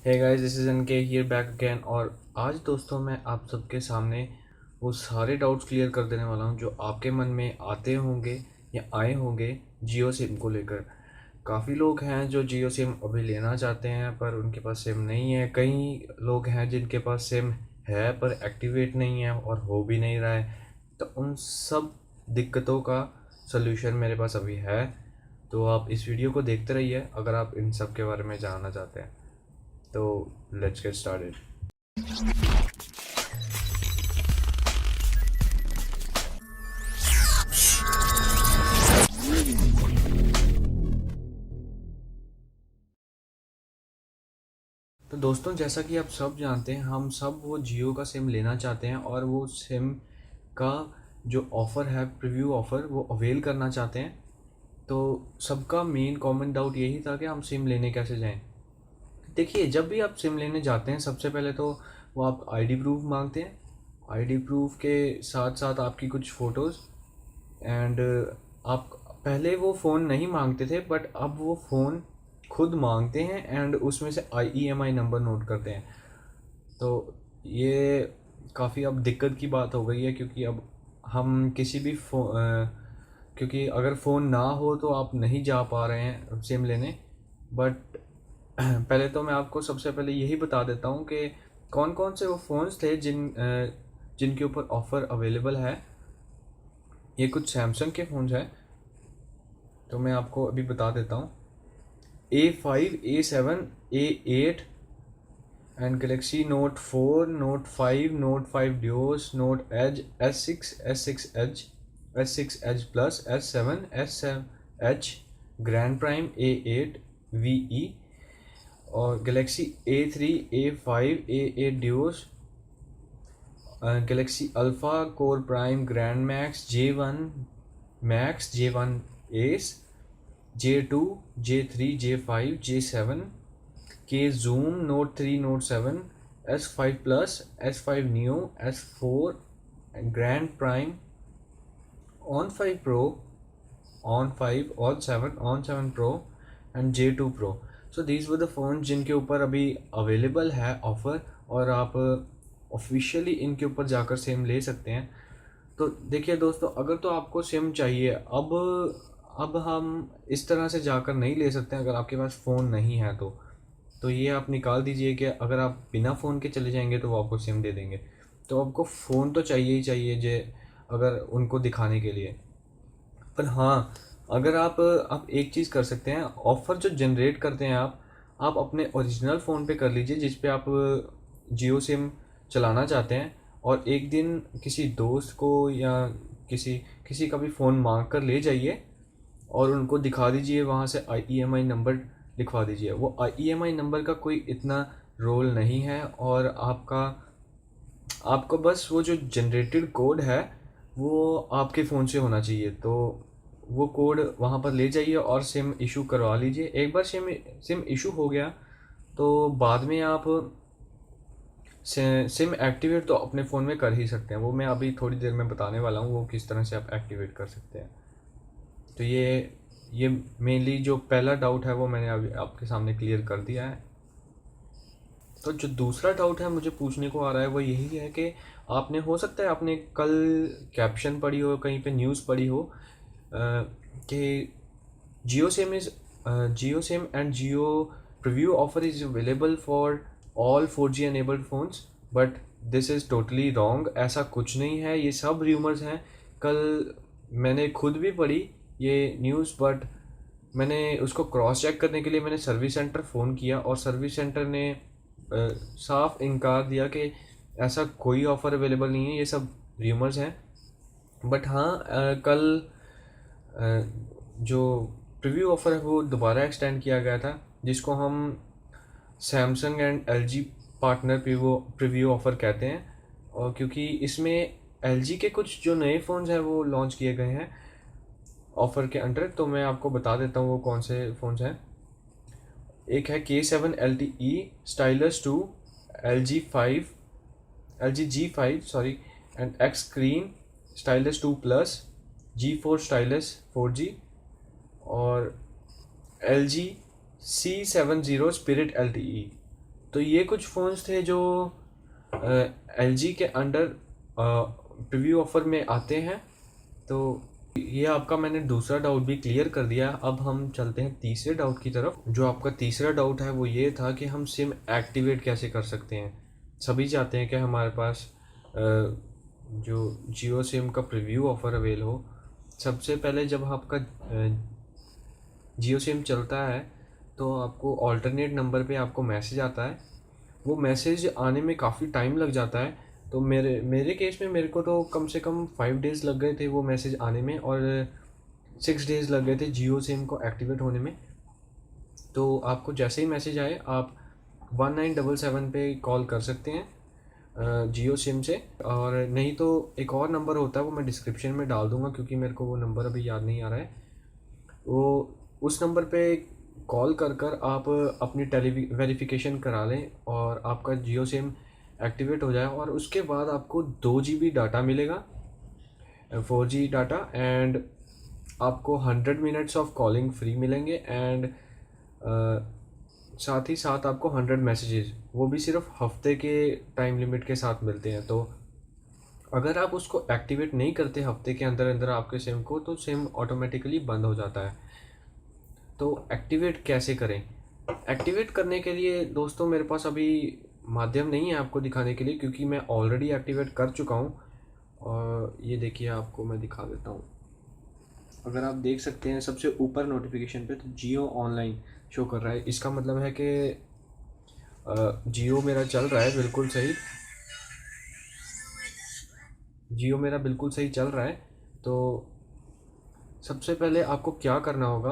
Hey guys, this is NK here back again. और आज दोस्तों मैं आप सबके सामने वो सारे डाउट्स क्लियर कर देने वाला हूँ जो आपके मन में आते होंगे या आए होंगे जियो सिम को लेकर। काफ़ी लोग हैं जो जियो सिम अभी लेना चाहते हैं पर उनके पास सिम नहीं है। कई लोग हैं जिनके पास सिम है पर एक्टिवेट नहीं है और हो भी नहीं रहा है। तो उन सब दिक्कतों का सलूशन मेरे पास अभी है। तो आप इस वीडियो को देखते रहिए अगर आप इन सब के बारे में जानना चाहते हैं। तो लेट्स गेट स्टार्टेड। तो दोस्तों, जैसा कि आप सब जानते हैं, हम सब वो जियो का सिम लेना चाहते हैं और वो सिम का जो ऑफ़र है, प्रीव्यू ऑफ़र, वो अवेल करना चाहते हैं। तो सबका मेन कॉमन डाउट यही था कि हम सिम लेने कैसे जाएं। देखिए, जब भी आप सिम लेने जाते हैं सबसे पहले तो वो आप आईडी प्रूफ मांगते हैं। आईडी प्रूफ के साथ साथ आपकी कुछ फ़ोटोज़ एंड आप पहले वो फ़ोन नहीं मांगते थे बट अब वो फ़ोन खुद मांगते हैं एंड उसमें से ईएमआई नंबर नोट करते हैं। तो ये काफ़ी अब दिक्कत की बात हो गई है क्योंकि अब हम किसी भी क्योंकि अगर फ़ोन ना हो तो आप नहीं जा पा रहे हैं सिम लेने। बट पहले तो मैं आपको सबसे पहले यही बता देता हूँ कि कौन कौन से वो फ़ोन्स थे जिनके ऊपर ऑफ़र अवेलेबल है। ये कुछ सैमसंग के फ़ोन्स हैं, तो मैं आपको अभी बता देता हूँ। A5, A7, A8 and Galaxy Note 4, Note 5, Note 5 duos, Note Edge, S6, S6 edge, S6 edge plus, S7, S7 edge, Grand Prime A8 VE और Galaxy A3, A5, A8 duos, Galaxy Alpha Core Prime Grand Max, J1 Max, J1 S, J2, J3, J5, J7 के Zoom Note 3, Note 7, S5 Plus, S5 Neo, S4 Grand Prime, On 5 Pro, On 5, On 7, On 7 Pro and J2 Pro. So these were the phones जिनके ऊपर अभी available है offer और आप officially इनके ऊपर जाकर सिम ले सकते हैं। तो देखिए दोस्तों, अगर तो आपको सिम चाहिए अब हम इस तरह से जाकर नहीं ले सकते हैं अगर आपके पास फ़ोन नहीं है तो ये आप निकाल दीजिए कि अगर आप बिना फ़ोन के चले जाएंगे तो वो आपको सिम दे देंगे। तो आपको फ़ोन तो चाहिए ही चाहिए जे अगर उनको दिखाने के लिए। पर हाँ, अगर आप एक चीज़ कर सकते हैं, ऑफ़र जो जनरेट करते हैं आप अपने ओरिजिनल फ़ोन पे कर लीजिए जिस पे आप जियो सिम चलाना चाहते हैं और एक दिन किसी दोस्त को या किसी किसी का भी फ़ोन मांग कर ले जाइए और उनको दिखा दीजिए, वहाँ से ईएमआई नंबर लिखवा दीजिए। वो ईएमआई नंबर का कोई इतना रोल नहीं है और आपको बस वो जो जनरेटेड कोड है वो आपके फ़ोन से होना चाहिए। तो वो कोड वहाँ पर ले जाइए और सिम इशू करवा लीजिए। एक बार सिम सिम इशू हो गया तो बाद में आप सिम एक्टिवेट तो अपने फ़ोन में कर ही सकते हैं। वो मैं अभी थोड़ी देर में बताने वाला हूँ वो किस तरह से आप एक्टिवेट कर सकते हैं। तो ये मेनली जो पहला डाउट है वो मैंने अभी आपके सामने क्लियर कर दिया है। तो जो दूसरा डाउट है मुझे पूछने को आ रहा है वो यही है कि आपने, हो सकता है आपने कल कैप्शन पढ़ी हो, कहीं पे न्यूज़ पढ़ी हो कि Jio sim is Jio sim and Jio preview offer is available for all 4G enabled phones, but this is totally wrong. ऐसा कुछ नहीं है, ये सब रूमर्स हैं। कल मैंने खुद भी पढ़ी ये न्यूज़ बट मैंने उसको क्रॉस चेक करने के लिए मैंने सर्विस सेंटर फ़ोन किया और सर्विस सेंटर ने साफ इनकार दिया कि ऐसा कोई ऑफ़र अवेलेबल नहीं है, ये सब रूमर्स हैं। बट हाँ, कल जो प्रीव्यू ऑफ़र है वो दोबारा एक्सटेंड किया गया था जिसको हम Samsung and LG partner preview offer कहते हैं। और क्योंकि इसमें एलजी के कुछ जो नए फ़ोन्स हैं वो लॉन्च किए गए हैं ऑफ़र के अंडर। तो मैं आपको बता देता हूँ वो कौन से फ़ोन्स हैं। एक है K7 LTE stylus 2, LG G5 sorry and x screen stylus 2 plus, G4 stylus 4G और LG C70 स्पिरिट LTE। तो ये कुछ फ़ोन्स थे जो LG के अंडर प्रीव्यू ऑफ़र में आते हैं। तो ये आपका मैंने दूसरा डाउट भी क्लियर कर दिया। अब हम चलते हैं तीसरे डाउट की तरफ। जो आपका तीसरा डाउट है वो ये था कि हम सिम एक्टिवेट कैसे कर सकते हैं। सभी चाहते हैं कि हमारे पास जो जियो सिम का प्रीव्यू ऑफ़र अवेल हो। सबसे पहले जब आपका जियो सिम चलता है तो आपको ऑल्टरनेट नंबर पे आपको मैसेज आता है। वो मैसेज आने में काफ़ी टाइम लग जाता है। तो मेरे केस में मेरे को तो कम से कम 5 डेज़ लग गए थे वो मैसेज आने में, और 6 डेज़ लग गए थे जियो सिम को एक्टिवेट होने में। तो आपको जैसे ही मैसेज आए आप 1977 पे कॉल कर सकते हैं जियो सिम से, और नहीं तो एक और नंबर होता है वो मैं डिस्क्रिप्शन में डाल दूँगा क्योंकि मेरे को वो नंबर अभी याद नहीं आ रहा है। वो उस नंबर पे कॉल कर आप अपनी वेरिफिकेशन करा लें और आपका जियो सिम एक्टिवेट हो जाए, और उसके बाद आपको 2 GB डाटा मिलेगा, 4G डाटा, एंड आपको 100 मिनट्स ऑफ कॉलिंग फ्री मिलेंगे, एंड साथ ही साथ आपको 100 मैसेजेस, वो भी सिर्फ हफ्ते के टाइम लिमिट के साथ मिलते हैं। तो अगर आप उसको एक्टिवेट नहीं करते हफ्ते के अंदर अंदर आपके सिम को, तो सिम ऑटोमेटिकली बंद हो जाता है। तो एक्टिवेट कैसे करें? एक्टिवेट करने के लिए दोस्तों मेरे पास अभी माध्यम नहीं है आपको दिखाने के लिए, क्योंकि मैं ऑलरेडी एक्टिवेट कर चुका हूँ। और ये देखिए आपको मैं दिखा देता हूँ। अगर आप देख सकते हैं सबसे ऊपर नोटिफिकेशन पे तो जियो ऑनलाइन शो कर रहा है। इसका मतलब है कि जियो मेरा चल रहा है बिल्कुल सही। जियो मेरा बिल्कुल सही चल रहा है। तो सबसे पहले आपको क्या करना होगा,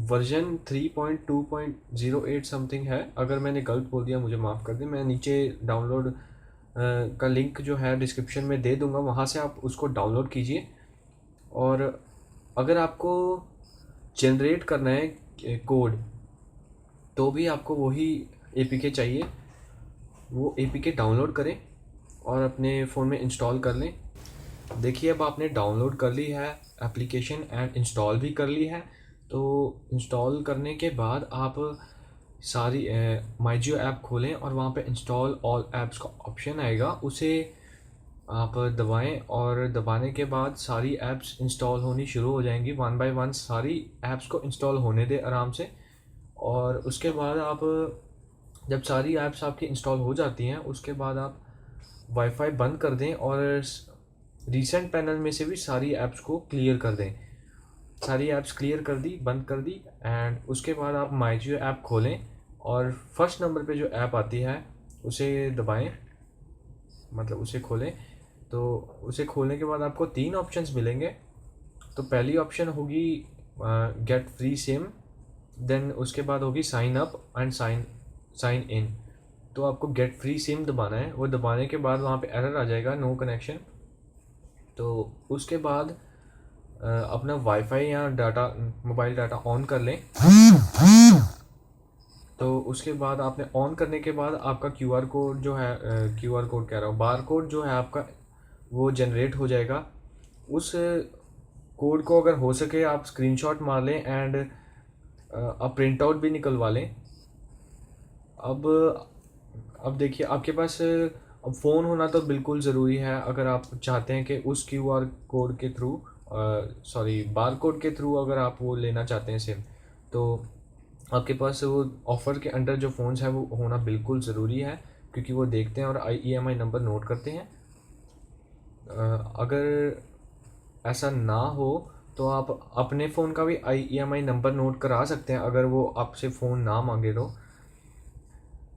वर्जन 3.2.08 समथिंग है। अगर मैंने गलत बोल दिया मुझे माफ़ कर दें। मैं नीचे डाउनलोड का लिंक जो है डिस्क्रिप्शन में दे दूंगा, वहाँ से आप उसको डाउनलोड कीजिए। और अगर आपको जनरेट करना है कोड, तो भी आपको वही APK चाहिए। वो APK डाउनलोड करें और अपने फ़ोन में इंस्टॉल कर लें। देखिए अब आपने डाउनलोड कर ली है एप्लीकेशन एंड इंस्टॉल भी कर ली है। तो इंस्टॉल करने के बाद आप सारी माई जियो ऐप खोलें और वहाँ पे इंस्टॉल ऑल ऐप्स का ऑप्शन आएगा, उसे आप दबाएं, और दबाने के बाद सारी ऐप्स इंस्टॉल होनी शुरू हो जाएंगी। 1 बाय 1 सारी ऐप्स को इंस्टॉल होने दें आराम से। और उसके बाद आप जब सारी ऐप्स आपकी इंस्टॉल हो जाती हैं, उसके बाद आप वाईफाई बंद कर दें और रीसेंट पैनल में से भी सारी ऐप्स को क्लियर कर दें। सारी ऐप्स क्लियर कर दी, बंद कर दी, एंड उसके बाद आप माई जियो ऐप खोलें और फर्स्ट नंबर पे जो ऐप आती है उसे दबाएं, मतलब उसे खोलें। तो उसे खोलने के बाद आपको 3 ऑप्शंस मिलेंगे। तो पहली ऑप्शन होगी गेट फ्री सिम, देन उसके बाद होगी sign up and sign in. तो आपको गेट फ्री सिम दबाना है। वो दबाने के बाद वहाँ पे एरर आ जाएगा नो कनेक्शन। तो उसके बाद अपना वाईफाई या डाटा, मोबाइल डाटा ऑन कर लें। तो उसके बाद आपने ऑन करने के बाद आपका QR कोड जो है, QR कोड कह रहा हूँ, बार कोड जो है आपका, वो जनरेट हो जाएगा। उस कोड को अगर हो सके आप स्क्रीनशॉट मार लें एंड आप प्रिंट आउट भी निकलवा लें। अब देखिए आपके पास अब फ़ोन होना तो बिल्कुल ज़रूरी है। अगर आप चाहते हैं कि उस QR कोड के थ्रू, बार कोड के थ्रू अगर आप वो लेना चाहते हैं सिम, तो आपके पास वो ऑफ़र के अंडर जो फ़ोन्स हैं वो होना बिल्कुल ज़रूरी है, क्योंकि वो देखते हैं और EMI नंबर नोट करते हैं। अगर ऐसा ना हो तो आप अपने फ़ोन का भी EMI नंबर नोट करा सकते हैं अगर वो आपसे फ़ोन ना मांगे तो।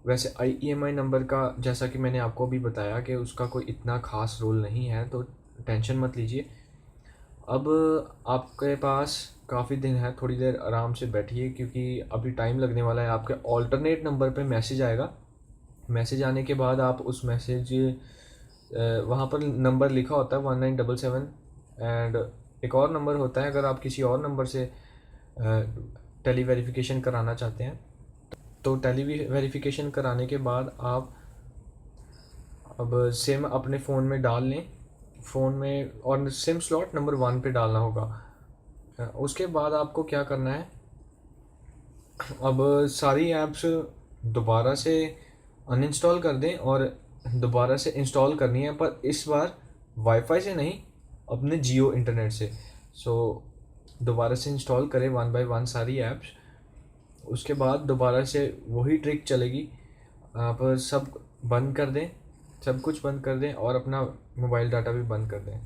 वैसे EMI नंबर का जैसा कि मैंने आपको अभी बताया कि उसका कोई इतना ख़ास रोल नहीं है, तो टेंशन मत लीजिए। अब आपके पास काफ़ी दिन है, थोड़ी देर आराम से बैठिए क्योंकि अभी टाइम लगने वाला है। आपके ऑल्टरनेट नंबर पे मैसेज आएगा। मैसेज आने के बाद आप उस मैसेज, वहाँ पर नंबर लिखा होता है 1977, एंड एक और नंबर होता है अगर आप किसी और नंबर से टेली वेरिफिकेशन कराना चाहते हैं। तो टेली वेरिफिकेशन कराने के बाद आप अब सिम अपने फ़ोन में डाल लें, फ़ोन में, और सिम स्लॉट नंबर 1 पे डालना होगा। उसके बाद आपको क्या करना है, अब सारी ऐप्स दोबारा से अनइंस्टॉल कर दें और दोबारा से इंस्टॉल करनी है, पर इस बार वाईफाई से नहीं, अपने जियो इंटरनेट से। सो दोबारा से इंस्टॉल करें 1 बाय 1 सारी ऐप्स। उसके बाद दोबारा से वही ट्रिक चलेगी, आप सब बंद कर दें, सब कुछ बंद कर दें और अपना मोबाइल डाटा भी बंद कर दें।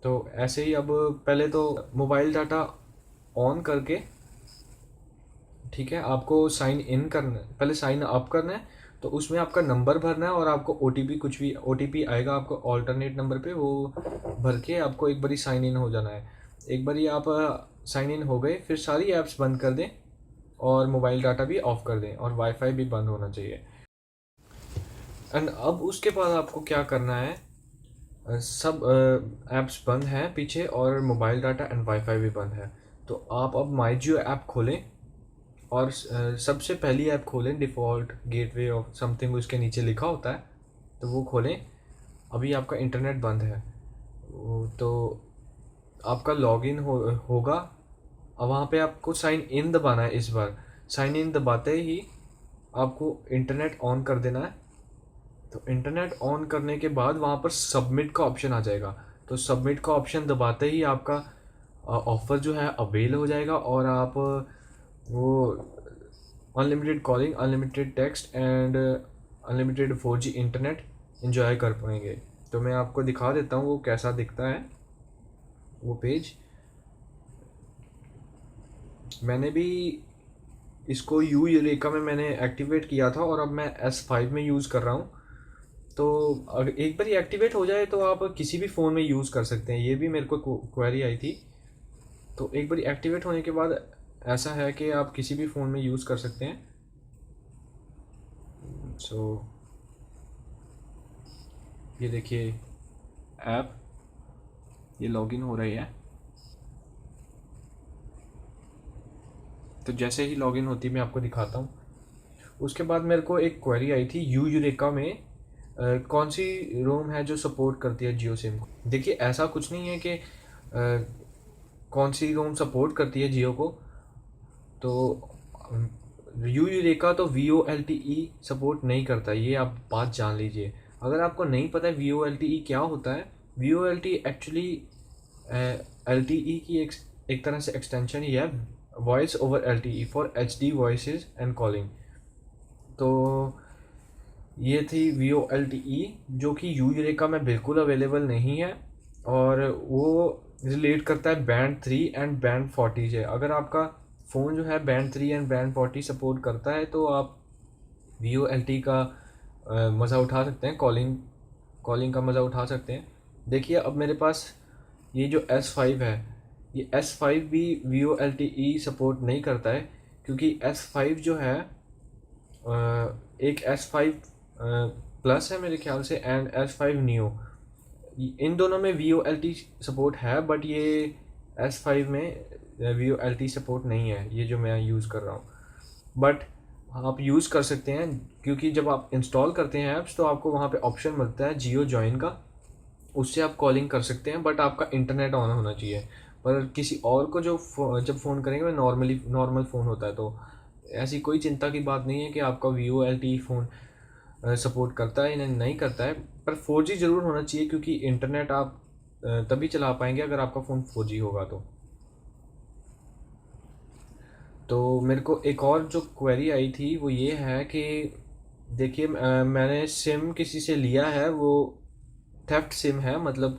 तो ऐसे ही अब पहले तो मोबाइल डाटा ऑन करके, ठीक है, आपको साइन इन करना है, पहले साइन अप करना है। तो उसमें आपका नंबर भरना है और आपको ओटीपी, कुछ भी ओटीपी आएगा आपको ऑल्टरनेट नंबर पे, वो भर के आपको एक बारी साइन इन हो जाना है। एक बारी आप साइन इन हो गए, फिर सारी ऐप्स बंद कर दें और मोबाइल डाटा भी ऑफ़ कर दें और वाईफाई भी बंद होना चाहिए। एंड अब उसके बाद आपको क्या करना है, सब ऐप्स बंद हैं पीछे और मोबाइल डाटा एंड वाईफाई भी बंद है। तो आप अब माई जियो ऐप खोलें और सबसे पहली ऐप खोलें, डिफ़ॉल्ट गेटवे ऑफ समथिंग उसके नीचे लिखा होता है, तो वो खोलें। अभी आपका इंटरनेट बंद है, तो आपका लॉगिन होगा। अब वहाँ पे आपको साइन इन दबाना है। इस बार साइन इन दबाते ही आपको इंटरनेट ऑन कर देना है। तो इंटरनेट ऑन करने के बाद वहाँ पर सबमिट का ऑप्शन आ जाएगा। तो सबमिट का ऑप्शन दबाते ही आपका ऑफ़र जो है अवेल हो जाएगा और आप वो unlimited calling, unlimited text and unlimited 4G internet enjoy कर पाएंगे। तो मैं आपको दिखा देता हूँ वो कैसा दिखता है वो पेज। मैंने भी इसको यू यूरेका में मैंने एक्टिवेट किया था और अब मैं S5 में यूज़ कर रहा हूँ। तो अगर एक बार ये एक्टिवेट हो जाए तो आप किसी भी फ़ोन में यूज़ कर सकते हैं। ये भी मेरे को क्वेरी आई थी। तो एक बार एक्टिवेट होने के बाद ऐसा है कि आप किसी भी फ़ोन में यूज़ कर सकते हैं। सो ये देखिए ऐप, ये लॉगिन हो रही है। तो जैसे ही लॉगिन होती है मैं आपको दिखाता हूँ। उसके बाद मेरे को एक क्वेरी आई थी, यू यूरेका में कौन सी रोम है जो सपोर्ट करती है जियो सिम को। देखिए ऐसा कुछ नहीं है कि कौन सी रोम सपोर्ट करती है जियो को। तो यू यूरेका तो VoLTE सपोर्ट नहीं करता, ये आप बात जान लीजिए। अगर आपको नहीं पता है VoLTE क्या होता है, VoLTE एक्चुअली LTE की एक तरह से एक्सटेंशन ही है, voice over LTE for HD voices and calling. तो ये थी VoLTE जो कि यू यूरेका में बिल्कुल अवेलेबल नहीं है और वो रिलेट करता है बैंड 3 एंड बैंड 40 से। अगर आपका फ़ोन जो है बैंड 3 एंड बैंड 40 सपोर्ट करता है तो आप VoLTE का मज़ा उठा सकते हैं, कॉलिंग का मज़ा उठा सकते हैं। देखिए अब मेरे पास ये जो S5 है, ये S5 भी VoLTE सपोर्ट नहीं करता है, क्योंकि S5 जो है एक S5 प्लस है मेरे ख्याल से एंड S5 न्यू, इन दोनों में VoLTE सपोर्ट है, बट ये S5 में VoLTE सपोर्ट नहीं है, ये जो मैं यूज़ कर रहा हूँ। बट आप यूज़ कर सकते हैं, क्योंकि जब आप इंस्टॉल करते हैं ऐप्स तो आपको वहाँ पे ऑप्शन मिलता है जियो जॉइन का, उससे आप कॉलिंग कर सकते हैं, बट आपका इंटरनेट ऑन होना चाहिए। पर किसी और को जब फ़ोन करेंगे, वो नॉर्मल फ़ोन होता है, तो ऐसी कोई चिंता की बात नहीं है कि आपका VoLTE फ़ोन सपोर्ट करता है या नहीं करता है। पर 4G ज़रूर होना चाहिए, क्योंकि इंटरनेट आप तभी चला पाएंगे अगर आपका फ़ोन 4G होगा। तो मेरे को एक और जो क्वेरी आई थी वो ये है कि देखिए मैंने सिम किसी से लिया है, वो थेफ्ट सिम है, मतलब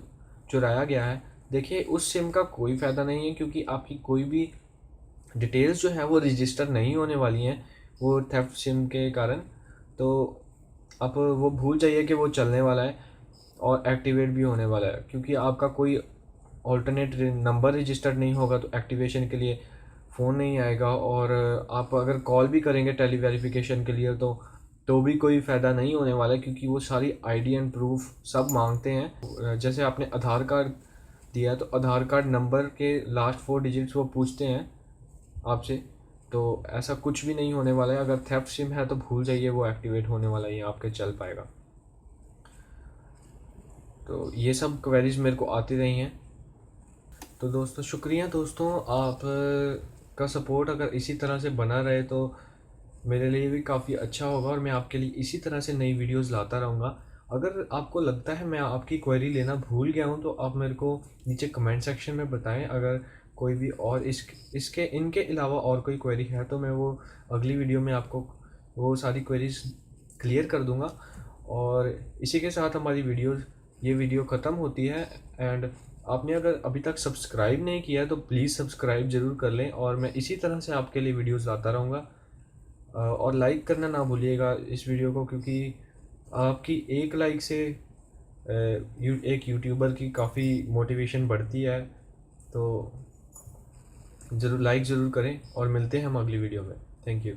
चुराया गया है। देखिए उस सिम का कोई फ़ायदा नहीं है, क्योंकि आपकी कोई भी डिटेल्स जो है वो रजिस्टर नहीं होने वाली हैं वो थेफ्ट सिम के कारण। तो आप वो भूल जाइए कि वो चलने वाला है और एक्टिवेट भी होने वाला है, क्योंकि आपका कोई ऑल्टरनेट नंबर रजिस्टर्ड नहीं होगा तो एक्टिवेशन के लिए फ़ोन नहीं आएगा। और आप अगर कॉल भी करेंगे टेली वेरिफिकेशन के लिए तो भी कोई फ़ायदा नहीं होने वाला है, क्योंकि वो सारी आईडी एंड प्रूफ सब मांगते हैं। जैसे आपने आधार कार्ड दिया है तो आधार कार्ड नंबर के लास्ट 4 डिजिट्स वो पूछते हैं आपसे। तो ऐसा कुछ भी नहीं होने वाला है। अगर थेफ्ट सिम है तो भूल जाइए, वो एक्टिवेट होने वाला ही आपके चल पाएगा। तो ये सब क्वेरीज मेरे को आती रही हैं। तो दोस्तों शुक्रिया दोस्तों, आप का सपोर्ट अगर इसी तरह से बना रहे तो मेरे लिए भी काफ़ी अच्छा होगा और मैं आपके लिए इसी तरह से नई वीडियोस लाता रहूँगा। अगर आपको लगता है मैं आपकी क्वेरी लेना भूल गया हूँ, तो आप मेरे को नीचे कमेंट सेक्शन में बताएँ। अगर कोई भी और इसके इनके अलावा और कोई क्वेरी है, तो मैं वो अगली वीडियो में आपको वो सारी क्वेरीज़ क्लियर कर दूँगा। और इसी के साथ हमारी ये वीडियो ख़त्म होती है। एंड आपने अगर अभी तक सब्सक्राइब नहीं किया है, तो प्लीज़ सब्सक्राइब ज़रूर कर लें और मैं इसी तरह से आपके लिए वीडियोज़ लाता रहूँगा। और लाइक करना ना भूलिएगा इस वीडियो को, क्योंकि आपकी एक लाइक से एक यूट्यूबर की काफ़ी मोटिवेशन बढ़ती है। तो ज़रूर लाइक ज़रूर करें और मिलते हैं हम अगली वीडियो में। Thank you.